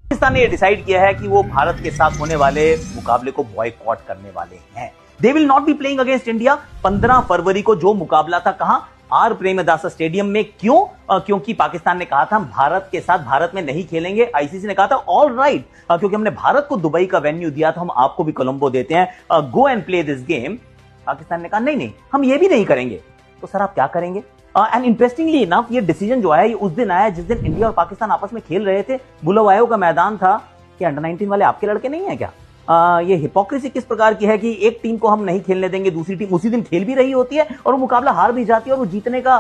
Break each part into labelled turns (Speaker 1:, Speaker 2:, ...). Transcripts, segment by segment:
Speaker 1: पाकिस्तान ने यह डिसाइड किया है कि वो भारत के साथ होने वाले मुकाबले को बॉयकॉट करने वाले हैं। They will not be playing against India. 15 फरवरी को जो मुकाबला था कहां, आर प्रेमदासा स्टेडियम में। क्यों? क्योंकि पाकिस्तान ने कहा था हम भारत के साथ भारत में नहीं खेलेंगे। आईसीसी ने कहा था ऑल राइट, क्योंकि हमने भारत को दुबई का वेन्यू दिया था, हम आपको भी कोलंबो देते हैं, go and play this game. Pakistan ने कहा नहीं नहीं, हम ये भी नहीं करेंगे। तो सर आप क्या करेंगे? एंड इंटरेस्टिंगली इनफ ये डिसीजन जो है ये उस दिन आया जिस दिन इंडिया और पाकिस्तान आपस में खेल रहे थे। बुलावायो का मैदान था। कि अंडर 19 वाले आपके लड़के नहीं है क्या? ये हिपोक्रेसी किस प्रकार की है कि एक टीम को हम नहीं खेलने देंगे, दूसरी टीम उसी दिन खेल भी रही होती है और वो मुकाबला हार भी जाती है और वो जीतने का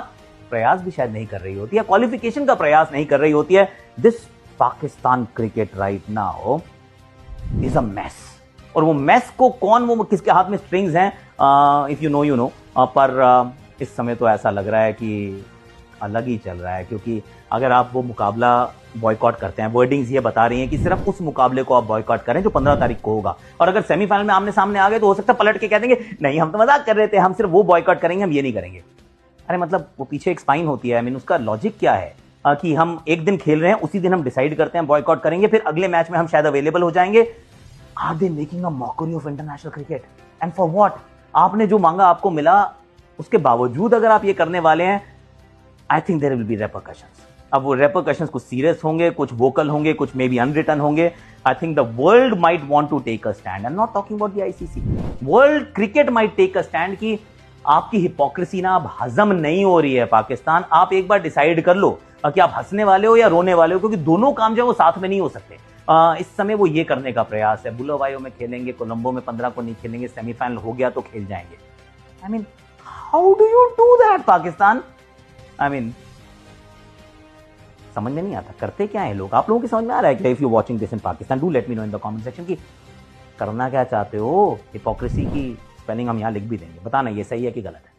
Speaker 1: प्रयास भी शायद नहीं कर रही होती है, क्वालिफिकेशन का प्रयास नहीं कर रही होती है। This Pakistan cricket right now is a mess. और वो मैस को कौन, वो किसके हाथ में स्ट्रिंग्स हैं, if you know you know. पर इस समय तो ऐसा लग रहा है कि अलग ही चल रहा है, क्योंकि अगर आप वो मुकाबला बॉयकॉट करते हैं, वर्डिंग्स ये बता रही हैं कि सिर्फ उस मुकाबले को आप बॉयकॉट करें जो 15 तारीख को होगा। और अगर सेमीफाइनल में आमने सामने आ गए तो हो सकता है पलट के कह देंगे नहीं हम तो मजाक कर रहे थे, हम सिर्फ वो बॉयकॉट करेंगे, हम ये नहीं करेंगे। अरे मतलब वो पीछे एक स्पाइन होती है। आई मीन उसका लॉजिक क्या है कि हम एक दिन खेल रहे हैं, उसी दिन हम डिसाइड करते हैं बॉयकॉट करेंगे, फिर अगले मैच में हम शायद अवेलेबल हो जाएंगे। Are they making a mockery of international cricket and for what? आपने जो मांगा आपको मिला, उसके बावजूद अगर आप ये करने वाले हैं, I think there will be repercussions. अब वो रेपरकशंस कुछ सीरियस होंगे, कुछ वोकल होंगे, कुछ मे बी अनरिटन होंगे। I think the world might want to take a stand. I am not talking about the ICC, world cricket might take a stand कि आपकी हिपोक्रेसी ना अब हजम नहीं हो रही है। पाकिस्तान, आप एक बार डिसाइड कर लो कि आप हंसने वाले हो या रोने वाले हो, क्योंकि दोनों काम जो है वो साथ में नहीं हो सकते। इस समय वो ये करने का प्रयास है। बुलावायो में खेलेंगे, कोलंबो में 15 को नहीं खेलेंगे, सेमीफाइनल हो गया तो खेल जाएंगे। I mean how do you do that Pakistan? I mean समझ में नहीं आता करते क्या है लोग। आप लोगों की समझ में आ रहा है क्या? If you watching this in Pakistan, do let me know in the comment section कि करना क्या चाहते हो। हिपोक्रेसी की स्पेलिंग हम यहां लिख भी देंगे, बताना ये सही है कि गलत है।